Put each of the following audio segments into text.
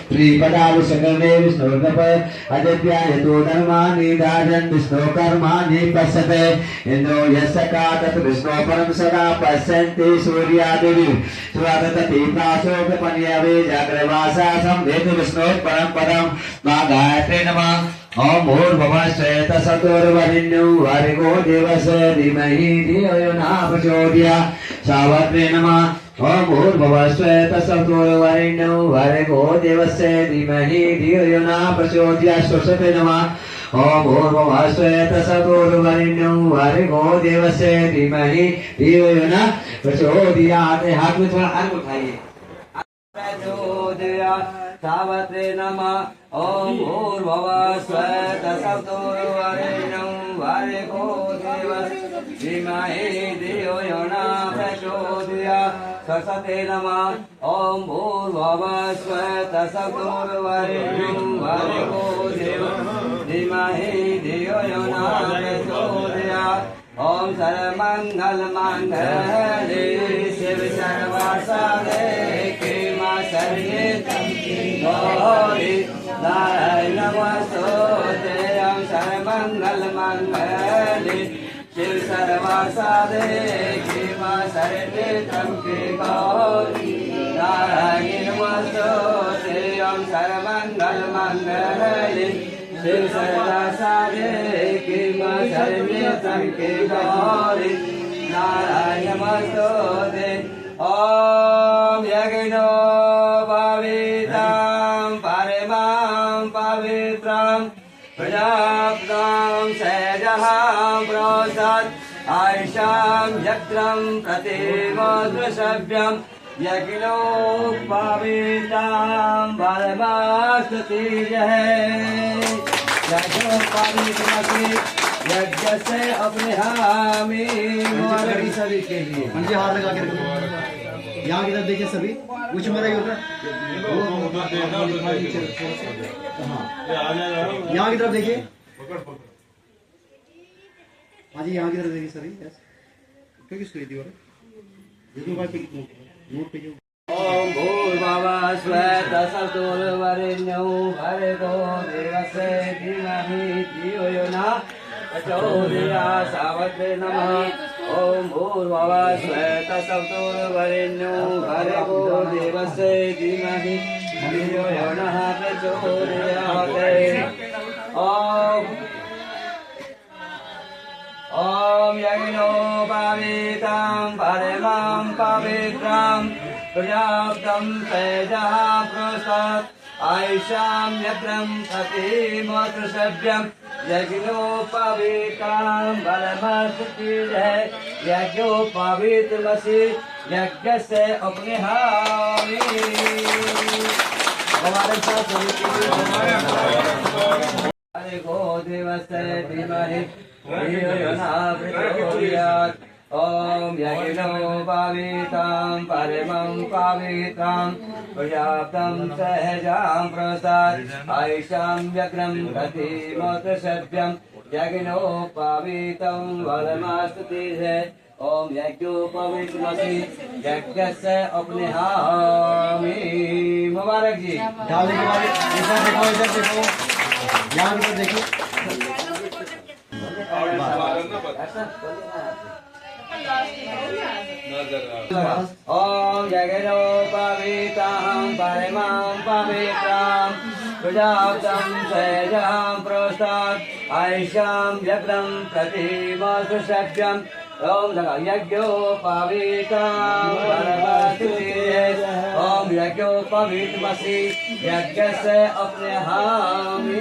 श्रीपदालु सकले विष्णुर्नप अजत्याय तो धर्मानि दाजन् विष्णु कर्माणि पश्यते इन्द्रो यस्य कातत् विष्णु परं सदा पश्यन्ति सूर्यादिवि स्वागतति प्रासोपपन्यवे जाग्रवासा संवेद विष्णु परं पदं मा गायत्री नमः ओम भूर्भुवः श्वेतः सतुर्वरेण्यो भर्गो देवस्य धीमहि धियो यो न प्रचोदयात् सावित्र्यै नमः ओम भूर्भुवः श्वेतः सतुर्वरेण्यो भर्गो देवस्य धीमहि धियो यो न प्रचोदयात् सरस्वती नमः ओम भूर्भुवः श्वेतः सतुर्वरेण्यो भर्गो देवस्य धीमहि धियो यो न प्रचोदयात्। हाथ में थोड़ा हाथ उठाइए। सावित्रे नमः ओम भूर्भुवः स्वतः सवितुर्वरेण्यं भर्गो देवस्य धीमहि धियो यो न प्रचोदयात्। सरस्वती नमः ओम भूर्भुवः स्वतः सवितुर्वरेण्यं भर्गो देवस्य धीमहि धियो यो न प्रचोदयात्। ओम सर्वमंगल मांगल्ये शिवे सर्वार्थसाधके शरण्ये गौरी नारायणी नमोस्तुते। ओम सर्वमंगल मांगल्ये शिवे सर्वार्थसाधके शरण्ये त्र्यंबके गौरी नारायणी नमोस्तुते। ओम सर्वमंगल मांगल्ये शिव सर्वार्थसाधके शरण्ये त्र्यंबके गौरी नारायणी नमोस्तुते। ओम यज्ञोपवीतं परमं पवित्रं प्रजापतिं सेजहां प्रोषत् आयुषां यज्ञं प्रतिमोद्रशव्यं यज्ञोपवीतं परमास्तुतिः। यज्ञ से अपने हामी सभी के लिए जी हाथ लगा के रखो। यहाँ की तरफ देखिए सभी कुछ मेरा यहाँ की तरफ देखिए। हाँ जी यहाँ की तरफ देखिए सभी। क्यों किसको दीवार नोट पे ओम भूर्भुवः स्वतः सवितुर्वरेण्यं भर्गो देवस्य धीमहि धियो यो न प्रचोदयात्। सावित्र्यै नमः ओम भूर्भुवः स्वतः सवितुर्वरेण्यं भर्गो देवस्य धीमहि धियो यो न प्रचोदयात्। ओम यज्ञोपवीतं परमं पवित्रं प्रजापतिं सेजहां प्रोषत् आयुषां यज्ञं प्रतिमोद्रशव्यं यज्ञोपवीतं परमस्तुतिः। यज्ञोपवीतमसि यज्ञ से अपने हामी हमारे साथ भर्गो देवस्य धीमहि धियो यो न प्रचोदयात्। ओम यज्ञोपवीतं परमं पवित्रं प्रजापतिं सेजहां प्रोषत् आयुषां यज्ञं प्रतिमोद्रशव्यं यज्ञोपवीतं परमास्तुतिः। ओम यज्ञोपवीतमसि यज्ञ से अपने हामी मुबारक जी। इधर देखो यहाँ की तरफ देखिए। ओम यज्ञोपवीतं परमं पवित्रं प्रजापतिं सेजहां प्रोषत् आयुषां यज्ञं प्रतिमोद्रशव्यं ओम यज्ञोपवीतं परमस्तुतिः। ओम यज्ञोपवीतमसि यज्ञ से अपने हामी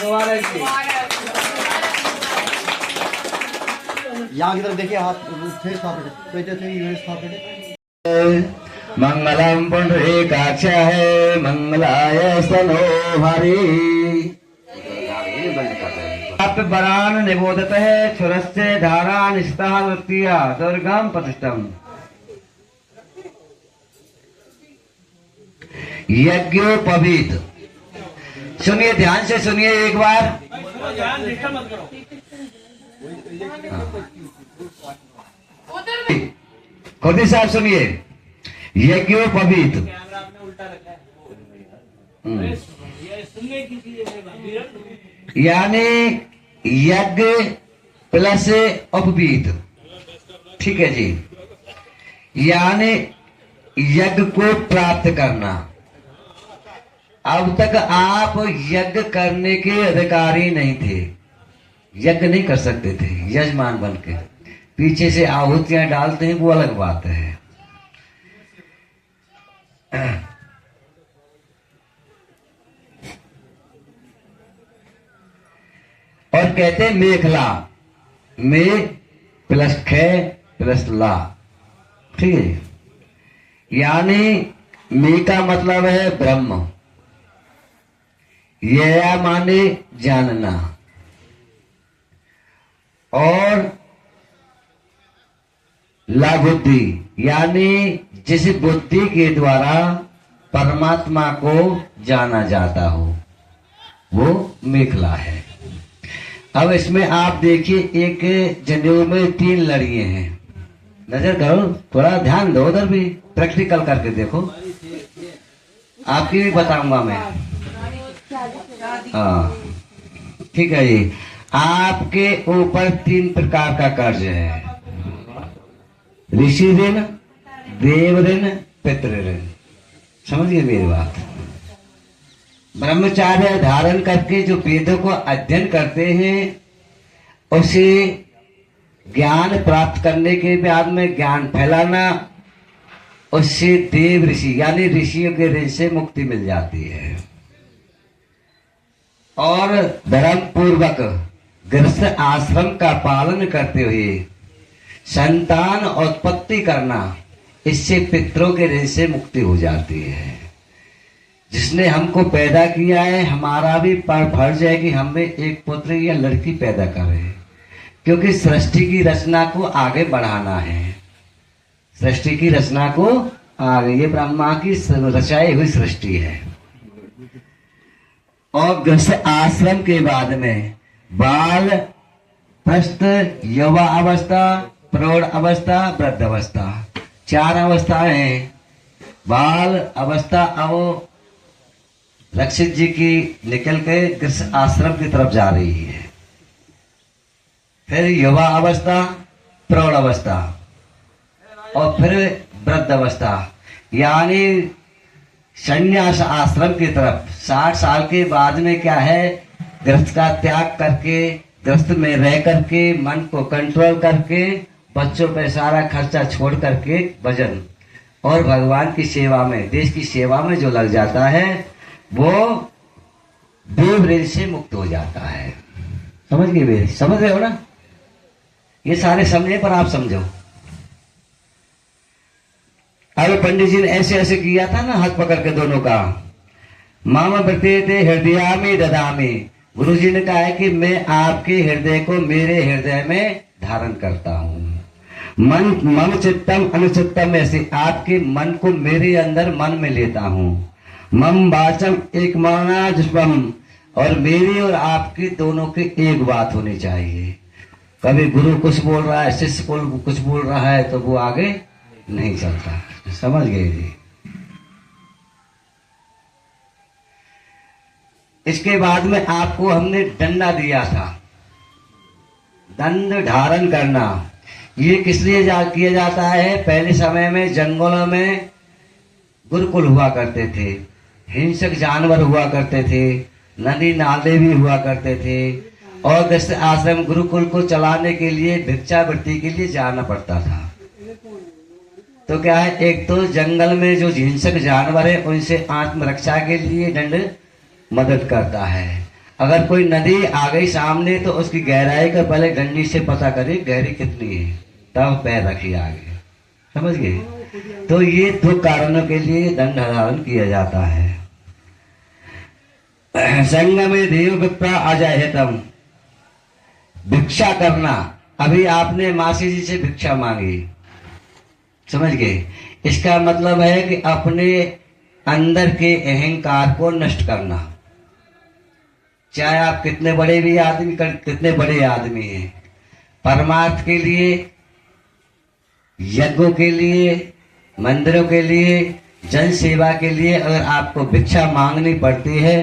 मुबारक जी। यहाँ की तरफ देखिए। हाथ फेस स्थापित मंगलम पुंडरीकाक्षाय मंगलाय स्तनोहरि वरान निबोधतः क्षुरस्य धारा निष्ठा वृत्तिया दुर्गम प्रतिष्ठम। यज्ञोपवीत सुनिए, ध्यान से सुनिए एक बार। खोदी साहब सुनिए। यज्ञोपवीत यानी यज्ञ प्लस उपवीत, ठीक है जी। यानी यज्ञ को प्राप्त करना। अब तक आप यज्ञ करने के अधिकारी नहीं थे, यज्ञ नहीं कर सकते थे यजमान बन के। पीछे से आहुतियां डालते हैं वो अलग बात है। और कहते हैं मेखला, मे प्लस ख प्लस ला, ठीक है। यानी मे का मतलब है ब्रह्म, यह माने जानना, और ला बुद्धि यानी जिस बुद्धि के द्वारा परमात्मा को जाना जाता हो, वो मेखला है। अब इसमें आप देखिए एक जनेऊ में 3 लड़ियां हैं, नजर करो, थोड़ा ध्यान दो, उधर भी प्रैक्टिकल करके देखो, आपकी भी बताऊंगा मैं। हाँ ठीक है जी। आपके ऊपर 3 प्रकार का कर्ज है, ऋषि ऋण, देव ऋण, पितृ ऋण। समझिए मेरी बात। ब्रह्मचार्य धारण करके जो वेदों को अध्ययन करते हैं, उसे ज्ञान प्राप्त करने के बाद में ज्ञान फैलाना, उससे देव ऋषि यानी ऋषियों के ऋण से मुक्ति मिल जाती है। और धर्म पूर्वक गृहस्थ आश्रम का पालन करते हुए संतान उत्पत्ति करना, इससे पितरों के ऋण से मुक्ति हो जाती है। जिसने हमको पैदा किया है, हमारा भी फर्ज है कि हमें एक पुत्र या लड़की पैदा करें, क्योंकि सृष्टि की रचना को आगे बढ़ाना है। सृष्टि की रचना को आगे, ये ब्रह्मा की रचाई हुई सृष्टि है। और गृहस्थ आश्रम के बाद में बाल, प्रस्थ, युवा अवस्था, प्रौढ़ अवस्था, वृद्ध अवस्था, 4 अवस्थाएं हैं। बाल अवस्था अब रक्षित जी की निकल के गृहस्थ आश्रम की तरफ जा रही है। फिर युवा अवस्था, प्रौढ़ अवस्था, और फिर वृद्ध अवस्था यानी संन्यास आश्रम की तरफ। 60 साल के बाद में क्या है, गृहस्थ का त्याग करके, गृहस्थ में रह करके, मन को कंट्रोल करके, बच्चों पे सारा खर्चा छोड़ करके भजन और भगवान की सेवा में, देश की सेवा में जो लग जाता है, वो देव ऋण से मुक्त हो जाता है। समझ गए मेरे? समझ रहे हो ना? ये सारे समझे पर आप समझो। अरे पंडित जी ने ऐसे ऐसे किया था ना, हाथ पकड़ के दोनों का, मामा बरते थे हृदय में ददामी। गुरु जी ने कहा है कि मैं आपके हृदय को मेरे हृदय में धारण करता हूँ। मन मम चित्तम अनुचित्तम, ऐसे आपके मन को मेरे अंदर मन में लेता हूँ। मम वाचम एक माना जुष्पम, और मेरी और आपकी दोनों की एक बात होनी चाहिए। कभी गुरु कुछ बोल रहा है, शिष्य कुछ बोल रहा है, तो वो आगे नहीं चलता। समझ गए जी? इसके बाद में आपको हमने डंडा दिया था, दंड धारण करना। ये किस लिए किया जाता है? पहले समय में जंगलों में गुरुकुल हुआ करते थे, हिंसक जानवर हुआ करते थे, नदी नाले भी हुआ करते थे, और गृहस्थ आश्रम गुरुकुल को चलाने के लिए भिक्षावृत्ति के लिए जाना पड़ता था। तो क्या है, एक तो जंगल में जो हिंसक जानवर है उनसे आत्मरक्षा के लिए दंड मदद करता है। अगर कोई नदी आ गई सामने तो उसकी गहराई का पहले डंडी से पता करें गहरी कितनी है, तब पैर रखिए आगे। समझ गए? तो ये 2 कारणों के लिए दंड धारण किया जाता है। संग में देव विप्रा अजयतम, भिक्षा करना। अभी आपने मासी जी से भिक्षा मांगी, समझ गए? इसका मतलब है कि अपने अंदर के अहंकार को नष्ट करना। चाहे आप कितने बड़े भी आदमी, कितने बड़े आदमी हैं, परमार्थ के लिए, यज्ञों के लिए, मंदिरों के लिए जन सेवा के लिए अगर आपको भिक्षा मांगनी पड़ती है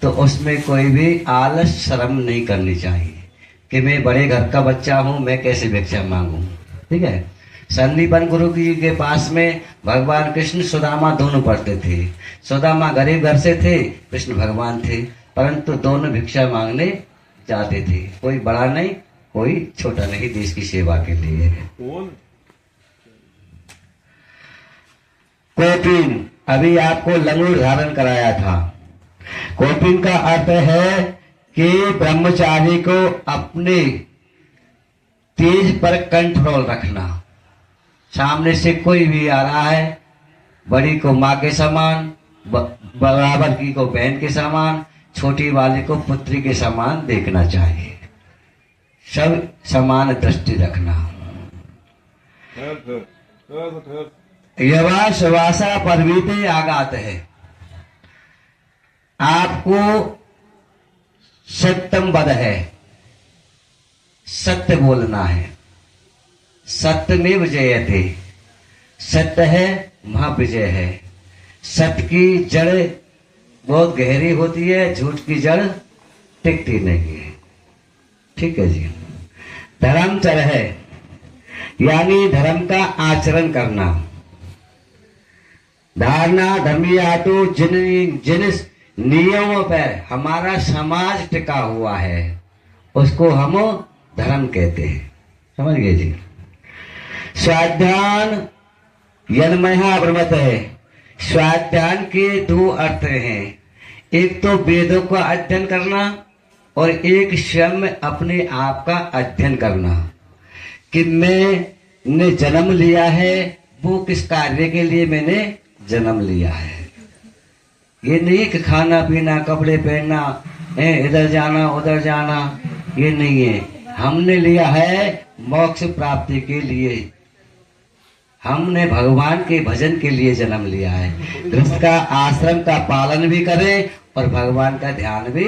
तो उसमें कोई भी आलस शर्म नहीं करनी चाहिए कि मैं बड़े घर का बच्चा हूँ, मैं कैसे भिक्षा मांगूं। ठीक है। संदीपन गुरु जी के पास में भगवान कृष्ण सुदामा दोनों पढ़ते थे। सुदामा गरीब घर से थे, कृष्ण भगवान थे, परंतु दोनों भिक्षा मांगने जाते थे, कोई बड़ा नहीं कोई छोटा नहीं, देश की सेवा के लिए। कोपिन, अभी आपको लंगूर धारण कराया था। कोपिन का अर्थ है कि ब्रह्मचारी को अपने तेज पर कंट्रोल रखना। सामने से कोई भी आ रहा है, बड़ी को माँ के समान, बराबर की को बहन के समान, छोटी वाले को पुत्री के समान देखना चाहिए, सब समान दृष्टि रखना। यवा श्वासा परवीते आगात है। आपको सत्यम वद है, सत्य बोलना है। सत्य में विजय थे, सत्य है महाविजय है। सत्य की जड़ बहुत गहरी होती है, झूठ की जड़ टिकती नहीं है। ठीक है जी। धर्मचर है, यानी धर्म का आचरण करना। धारणा धर्मिया तो जिन नियमों पर हमारा समाज टिका हुआ है उसको हम धर्म कहते हैं। समझ गए जी। स्वाध्यान यन्मया ब्रह्मत है। स्वाध्यान के दो अर्थ हैं, एक तो वेदों का अध्ययन करना और एक स्वयं अपने आप का अध्ययन करना कि मैंने जन्म लिया है, वो किस कार्य के लिए मैंने जन्म लिया है। ये नहीं कि खाना पीना कपड़े पहनना, इधर जाना उधर जाना, ये नहीं है। हमने लिया है मोक्ष प्राप्ति के लिए, हमने भगवान के भजन के लिए जन्म लिया है। गृहस्थ का आश्रम का पालन भी करें और भगवान का ध्यान भी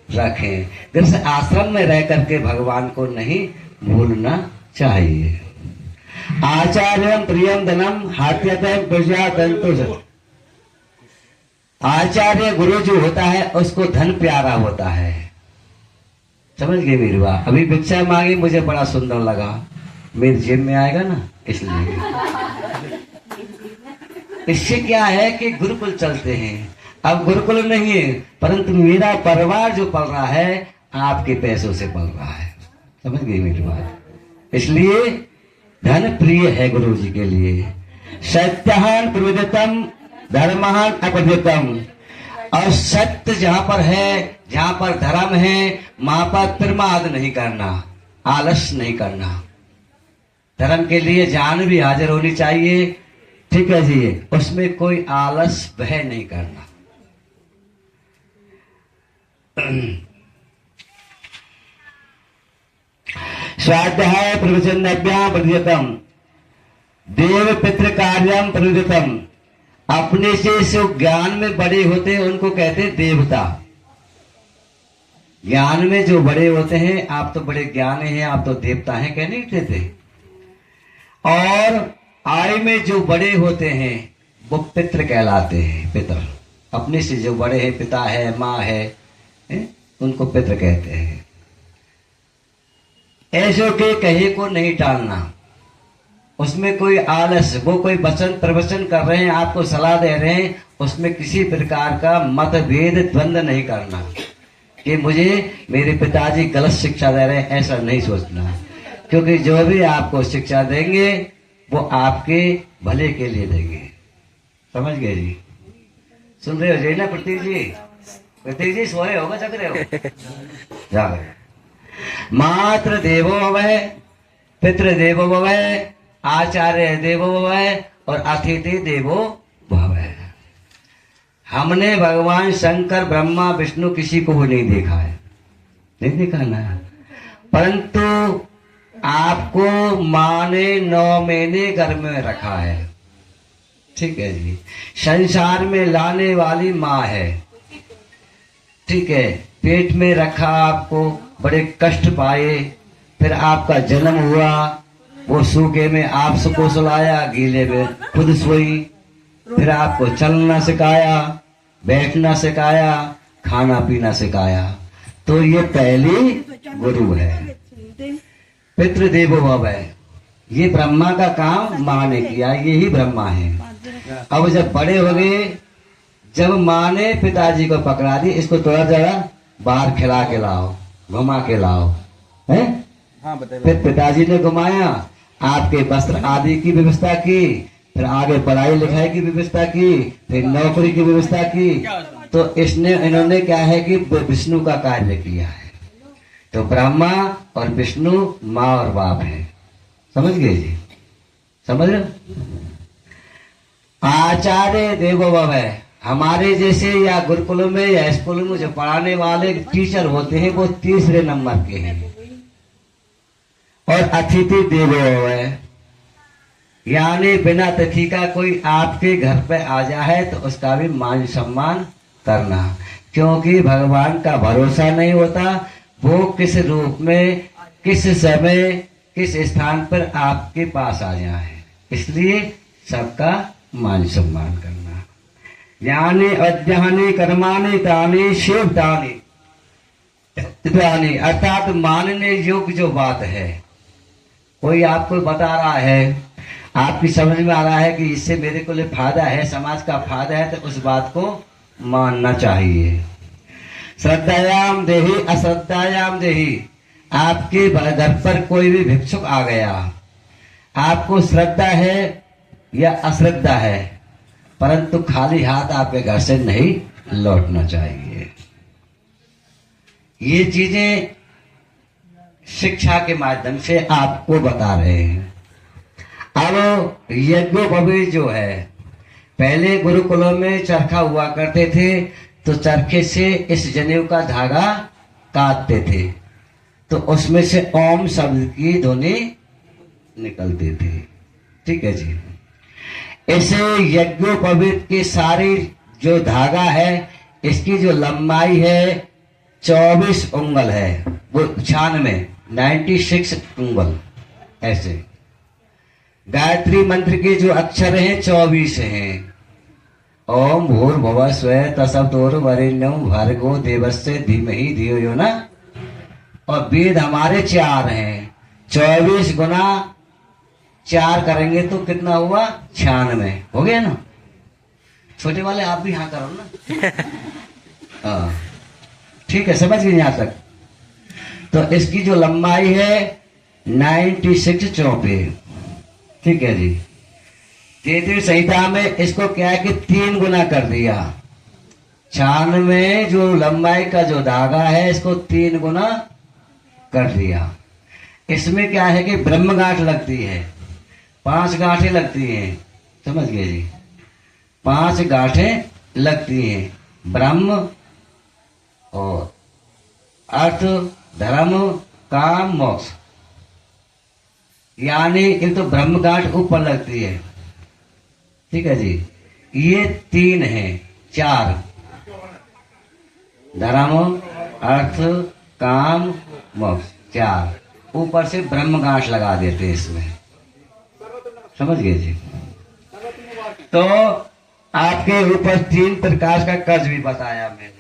रखें। गृहस्थ आश्रम में रह करके भगवान को नहीं भूलना चाहिए। आचार्यम प्रियम धनम हात्यतम प्रजा दंतु। आचार्य गुरु जो होता है उसको धन प्यारा होता है। समझ गए मेरी बात। अभी भिक्षा मांगी, मुझे बड़ा सुंदर लगा, मेरी जेब में आएगा ना, इसलिए। इससे क्या है कि गुरुकुल चलते हैं। अब गुरुकुल नहीं है, परंतु मेरा परिवार जो पल रहा है आपके पैसों से पल रहा है। समझ गई मेरी बात। इसलिए धन प्रिय है गुरु जी के लिए। सत्यान प्रविदितम धर्महान अपद्यतम। और सत्य जहां पर है, जहां पर धर्म है, वहां पर प्रमाद नहीं करना, आलस नहीं करना। धर्म के लिए जान भी हाजिर होनी चाहिए। ठीक है जी। उसमें कोई आलस वह नहीं करना। स्वाध्याय प्रवचनभ्याम प्रवृत्तम देव पितृ कार्यम प्रवृत्तम। अपने से जो ज्ञान में बड़े होते हैं उनको कहते हैं देवता। ज्ञान में जो बड़े होते हैं, आप तो बड़े ज्ञानी हैं, आप तो देवता हैं, कह नहीं देते। और आयु में जो बड़े होते हैं वो पितृ कहलाते हैं। पितृ अपने से जो बड़े हैं, पिता है, माँ है, उनको पितृ कहते हैं। ऐसो के कहे को नहीं टालना, उसमें कोई आलस, वो कोई वचन प्रवचन कर रहे हैं, आपको सलाह दे रहे हैं, उसमें किसी प्रकार का मतभेद द्वंद्व नहीं करना कि मुझे मेरे पिताजी गलत शिक्षा दे रहे हैं, ऐसा नहीं सोचना। क्योंकि जो भी आपको शिक्षा देंगे वो आपके भले के लिए देंगे। समझ गए जी। सुन रहे हो जी ना प्रतीक जी? प्रतीक जी सोए हो, जग रहे हो? जाग। मात्र देवो भवः, पितृ देवो भवः, आचार्य देवो भवः और अतिथि देवो भवः। हमने भगवान शंकर ब्रह्मा विष्णु किसी को नहीं देखा है, नहीं देखा ना, परंतु आपको माँ ने 9 महीने गर्भ में रखा है। ठीक है जी। संसार में लाने वाली माँ है। ठीक है। पेट में रखा, आपको बड़े कष्ट पाए, फिर आपका जन्म हुआ, वो सूखे में आप सबको सुलाया, गीले में खुद सोई, फिर आपको चलना सिखाया, बैठना सिखाया, खाना पीना सिखाया। तो ये पहली गुरु है। पितृदेवो भव है, ये ब्रह्मा का काम माँ ने किया, यही ब्रह्मा है। अब जब बड़े हो गए, जब माँ ने पिताजी को पकड़ा दी, इसको थोड़ा जरा बाहर खिला के लाओ, घुमा के लाओ, है? हाँ बताइए। फिर पिताजी ने घुमाया, आपके वस्त्र आदि की व्यवस्था की, फिर आगे पढ़ाई लिखाई की व्यवस्था की, फिर नौकरी की व्यवस्था की। तो इन्होंने क्या है कि विष्णु का कार्य किया है। तो ब्रह्मा और विष्णु माँ और बाप है। समझ गए जी? समझ रहे? आचार्य देवो भव है, हमारे जैसे या गुरुकुल में या स्कूल में जो पढ़ाने वाले टीचर होते हैं वो तीसरे नंबर के हैं। और अतिथि देवो भव है, यानी बिना अतिथि का कोई आपके घर पे आ जाए तो उसका भी मान सम्मान करना, क्योंकि भगवान का भरोसा नहीं होता वो किस रूप में, किस समय, किस स्थान पर आपके पास आ जाए। इसलिए सबका मान सम्मान करना। यानी अध्ययनी कर्माणि तानि शिवतानि, अर्थात मानने योग्य जो बात है, कोई आपको बता रहा है, आपकी समझ में आ रहा है कि इससे मेरे को लिए फायदा है, समाज का फायदा है, तो उस बात को मानना चाहिए। श्रद्धायाम देहि अश्रद्धायाम देहि, आपके घर पर कोई भी भिक्षुक आ गया, आपको श्रद्धा है या अश्रद्धा है, परंतु खाली हाथ आपके घर से नहीं लौटना चाहिए। ये चीजें शिक्षा के माध्यम से आपको बता रहे हैं। अब यज्ञोपवीत जो है, पहले गुरुकुलों में चरखा हुआ करते थे, तो चरखे से इस जनेऊ का धागा काटते थे, तो उसमें से ओम शब्द की ध्वनि निकलती थी। ठीक है जी। ऐसे यज्ञोपवीत की सारी जो धागा है, इसकी जो लंबाई है 24 उंगल है, वो 96 उंगल। ऐसे गायत्री मंत्र के जो अक्षर हैं 24 हैं। ओम भूर्भुवः स्वः तत्सवितुर्वरेण्यं भर्गो देवस्य धीमहि धियो यो न। और वेद हमारे 4 हैं, 24 गुना 4 करेंगे तो कितना हुआ? 96 हो गया ना। छोटे वाले आप भी हाँ करो ना। हाँ ठीक है, समझ गए यहाँ तक। तो इसकी जो लंबाई है 96 चौपे। ठीक है जी। तैतृय संहिता में इसको क्या है कि 3 गुना कर दिया। 96 जो लंबाई का जो धागा है, इसको 3 गुना कर दिया। इसमें क्या है कि ब्रह्म गांठ लगती है, 5 गांठें लगती हैं। समझ गए जी? 5 गांठें लगती हैं। ब्रह्म और अर्थ, धर्म, काम, मोक्ष। यानी एक तो ब्रह्म गांठ ऊपर लगती है। ठीक है जी। ये 3 है, 4 धर्म, अर्थ, काम, मोक्ष, 4 ऊपर से ब्रह्म गांठ लगा देते हैं इसमें। समझ गए जी? तो आपके ऊपर 3 प्रकार का कर्ज भी बताया मैंने।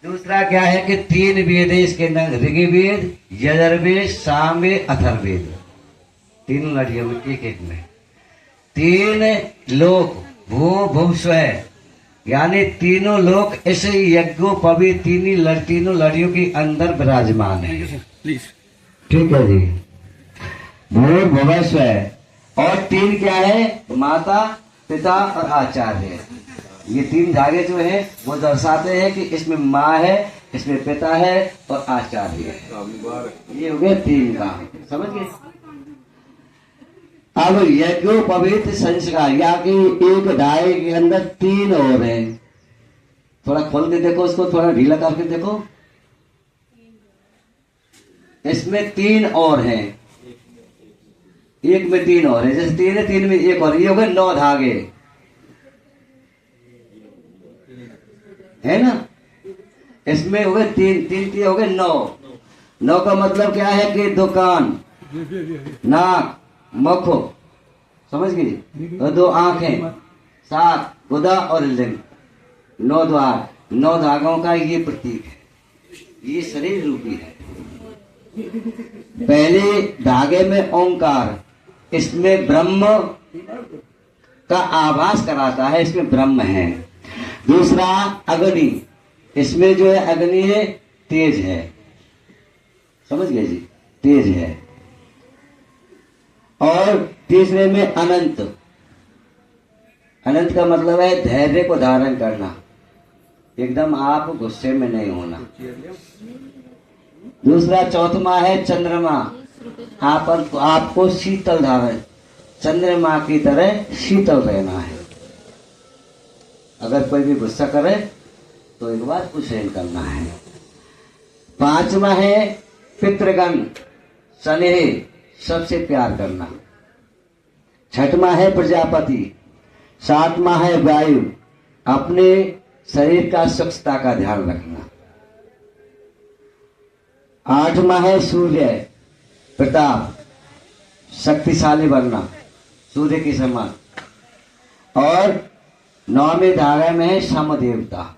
दूसरा क्या है कि 3 वेद है इसके अंदर, ऋग्वेद, यजुर्वेद, सामवेद, अथर्ववेद। 3 लड़ियों में एक में 3 लोक भू भुव स्वः, यानी तीनों लोक इस यज्ञोपवीत तीनों लड़ियों के अंदर विराजमान है। ठीक है जी। भू भुव स्वः। और 3 क्या है? माता, पिता और आचार्य। ये 3 धागे जो है वो दर्शाते हैं कि इसमें माँ है, इसमें पिता है और आचार्य है। ये हो गया 3 का। समझ गए? अब यज्ञोपवीत संस्कार, या कि एक धागे के अंदर 3 और हैं। थोड़ा खोल के देखो उसको, थोड़ा ढीला करके देखो। इसमें 3 और हैं, एक में 3 और है। जैसे 3 है, 3 में 1 और। ये हो गए 9 धागे, है ना। इसमें हो गए 3 हो गए 9 का मतलब क्या है कि दुकान, नाक, मुख, समझ गए, और 2 आंखें, सात गुदा और लिंग, 9 द्वार, 9 धागों का ये प्रतीक है, ये शरीर रूपी है। पहले धागे में ओंकार, इसमें ब्रह्म का आभास कराता है, इसमें ब्रह्म है। दूसरा अग्नि, इसमें जो है अग्नि है, तेज है, समझ गए जी, तेज है। और तीसरे में अनंत, अनंत का मतलब है धैर्य को धारण करना, एकदम आप गुस्से में नहीं होना। दूसरा चौथमा है चंद्रमा, आपको शीतल धारण, चंद्रमा की तरह शीतल रहना है। अगर कोई भी गुस्सा करे तो एक बार उसे करना है। पांचवा है पितृगण, स्नेह, सबसे प्यार करना। छठवा है प्रजापति, सातवां है वायु, अपने शरीर का स्वच्छता का ध्यान रखना। आठवां है सूर्य, प्रताप, शक्तिशाली बनना, सूर्य के समान। और 9वें धागे में है सम देवता,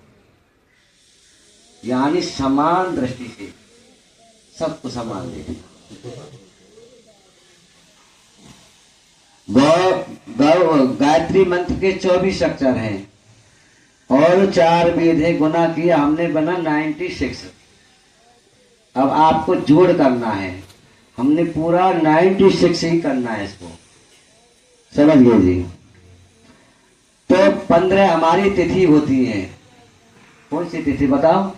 यानी समान दृष्टि से सबको समान देखना। गायत्री मंत्र के 24 अक्षर हैं और 4 वेद है, गुना किया हमने, बना 96। अब आपको जोड़ करना है, हमने पूरा 96 ही करना है इसको, समझ गए जी। तो 15 हमारी तिथि होती है, कौन सी तिथि बताओ?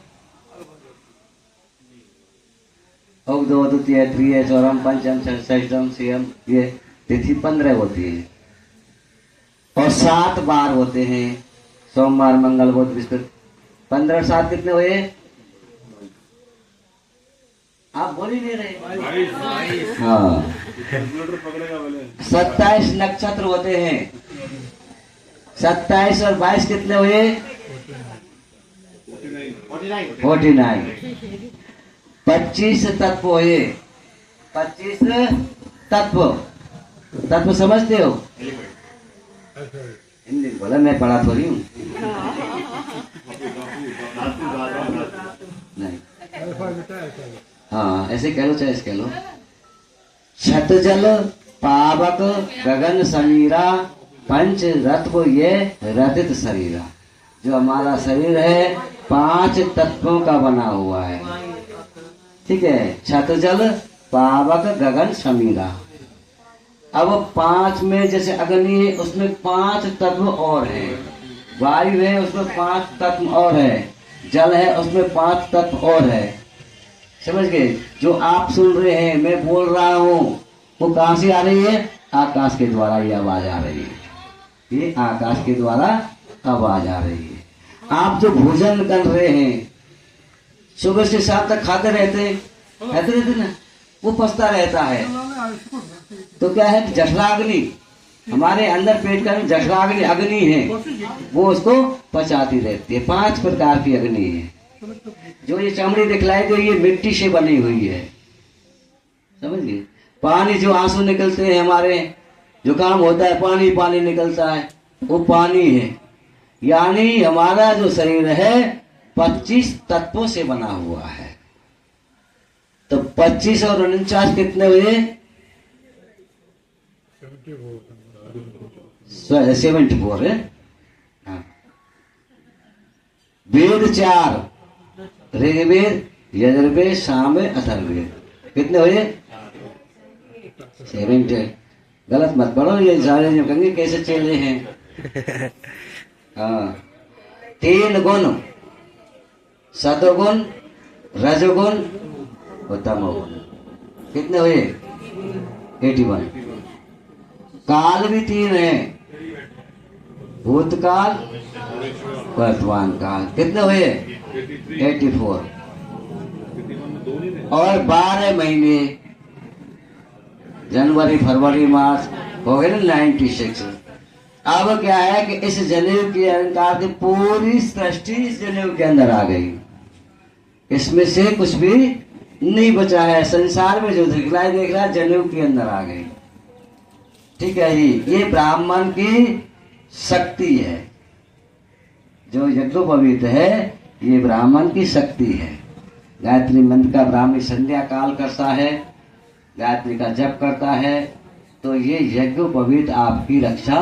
दो द्वितीय तृतीय चौरम पंचम षष्ठम सियम, ये तिथि 15 होती है। और 7 बार होते हैं, सोमवार मंगल बुध बृहस्पति। 15 7 कितने हुए? आप बोल ही नहीं रहे। हाँ, 27 नक्षत्र होते हैं। 27 और 22 कितने हुए? 49। 25 तत्व हुए। 25 तत्व, तत्व समझते हो? हिंदी बोला, मैं पढ़ा थोड़ी हूँ। नहीं, हाँ ऐसे कह लो, चाहे कह लो। छत जल पावक गगन समीरा, पंच रत्व ये रतित शरीरा। जो हमारा शरीर है 5 तत्वों का बना हुआ है, ठीक है। छत जल पावक गगन समीरा। अब 5 में जैसे अग्नि है, उसमें 5 तत्व और है। वायु है, उसमें 5 तत्व और है। जल है, उसमें 5 तत्व और है। समझ गए? जो आप सुन रहे हैं, मैं बोल रहा हूँ, वो कहाँ से आ रही है? आकाश के द्वारा ये आवाज आ रही है। ये आकाश के द्वारा आवाज आ रही है। आप जो भोजन कर रहे हैं, सुबह से शाम तक खाते रहते ना, वो पचता रहता है। तो क्या है? जठराग्नि, हमारे अंदर पेट का जठराग्नि अग्नि है, वो उसको पचाती रहती है। 5 प्रकार की अग्नि है। जो ये चमड़ी दिखलाई, जो ये मिट्टी से बनी हुई है, समझिए। पानी, जो आंसू निकलते हैं हमारे, जुकाम होता है, पानी पानी निकलता है, वो पानी है। यानी हमारा जो शरीर है 25 तत्वों से बना हुआ है। तो 25 और 49 कितने हुए? 74 है। हाँ। वेद 4, ऋग्वेद, यजुर्वेद, सामवेद, अथर्ववेद। कितने हुए? 70। गलत मत पढ़ो, ये सारे जो कहेंगे कैसे चले हैं। हाँ, 3 गुण, सतोगुण, रजोगुण, तमोगुण। कितने हुए? 81। काल भी 3 है, भूतकाल, वर्तमान काल। कितने हुए? 84। और 12 महीने, जनवरी फरवरी मार्च, हो गए ना 96। अब क्या है कि इस जनेऊ के अहंकार की पूरी सृष्टि इस जनेऊ के अंदर आ गई। इसमें से कुछ भी नहीं बचा है। संसार में जो दिखलाई देख रहा है, जनेऊ के अंदर आ गई। ठीक है जी। ये ब्राह्मण की शक्ति है। जो यज्ञोपवीत है ये ब्राह्मण की शक्ति है। गायत्री मंत्र का ब्राह्मणी संध्या काल करता है, गायत्री का जप करता है, तो ये यज्ञोपवीत आपकी रक्षा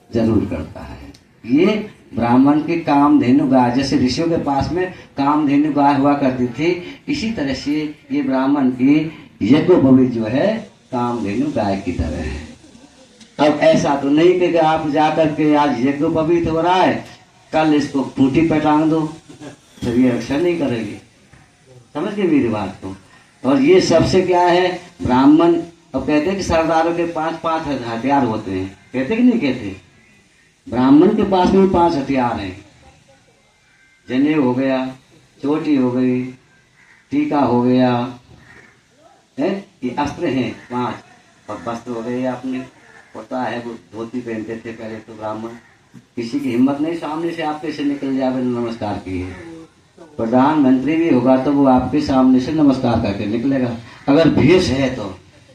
जरूर करता है। ये ब्राह्मण की कामधेनु गाय, जैसे ऋषियों के पास में कामधेनु गाय हुआ करती थी, इसी तरह से ये ब्राह्मण की यज्ञोपवीत जो है कामधेनु गाय की तरह है। अब ऐसा तो नहीं कि आप जाकर के आज यज्ञोपवीत हो रहा है, कल इसको खूंटी पे टांग दो, फिर ये रक्षा नहीं करेगी। समझ गए मेरी बात को। और ये सबसे क्या है, ब्राह्मण, अब कहते हैं कि सरदारों के 5-5 हथियार होते हैं, कहते कि नहीं कहते? ब्राह्मण के पास में 5 हथियार हैं। जनेऊ हो गया, चोटी हो गई, टीका हो गया, है ये अस्त्र हैं 5, और वस्त्र हो गए। आपने पता है वो धोती पहनते थे पहले तो ब्राह्मण, किसी की हिम्मत नहीं सामने से आपके से निकल जाए नमस्कार किए। प्रधानमंत्री भी होगा तो वो आपके सामने से नमस्कार करके निकलेगा। अगर भेष है तो,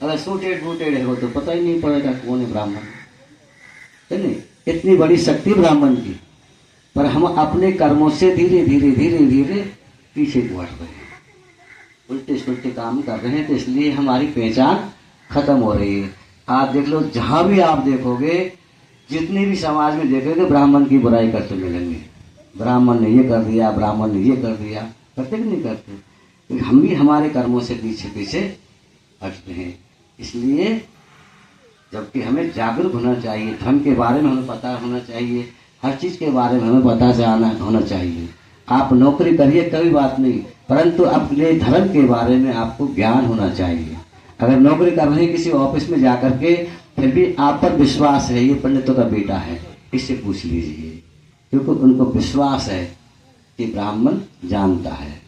अगर सूटेड बूटेड है वो तो पता ही नहीं पड़ेगा कौन है ब्राह्मण, है नहीं? इतनी बड़ी शक्ति ब्राह्मण की, पर हम अपने कर्मों से धीरे धीरे धीरे धीरे पीछे को हट रहे हैं, उल्टे सुलटे काम कर रहे हैं, तो इसलिए हमारी पहचान खत्म हो रही है। आप देख लो, जहां भी आप देखोगे, जितने भी समाज में देखोगे, ब्राह्मण की बुराई करते मिलेंगे। ब्राह्मण ने ये कर दिया, ब्राह्मण ने ये कर दिया, करते कि नहीं करते? तो हम भी हमारे कर्मों से पीछे पीछे हटते हैं। इसलिए जबकि हमें जागरूक होना चाहिए, धर्म के बारे में हमें पता होना चाहिए, हर चीज के बारे में हमें पता जाना होना चाहिए। आप नौकरी करिए कोई बात नहीं, परंतु अपने धर्म के बारे में आपको ज्ञान होना चाहिए। अगर नौकरी कर रहे हैं किसी ऑफिस में जाकर के, फिर भी आप पर विश्वास है ये पंडितों का बेटा है, इससे पूछ लीजिए, क्योंकि उनको विश्वास है कि ब्राह्मण जानता है,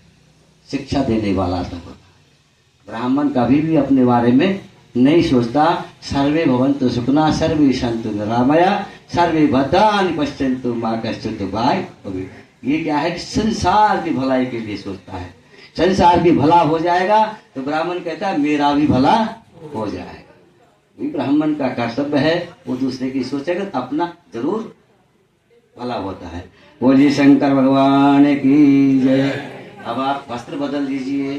शिक्षा देने वाला तक। ब्राह्मण कभी भी अपने बारे में नहीं सोचता। सर्वे भवन्तु सुखिनः सर्वे सन्तु निरामया सर्वे भद्राणि पश्यन्तु मा कश्चित् दुःखाय। ये क्या है कि संसार की भलाई के लिए सोचता है। संसार की भला हो जाएगा तो ब्राह्मण कहता है मेरा भी भला हो जाएगा। ये ब्राह्मण का कर्तव्य है, वो दूसरे की सोचेगा तो अपना जरूर भला होता है। बोलिए शंकर भगवान की जय। अब आप वस्त्र बदल दीजिए।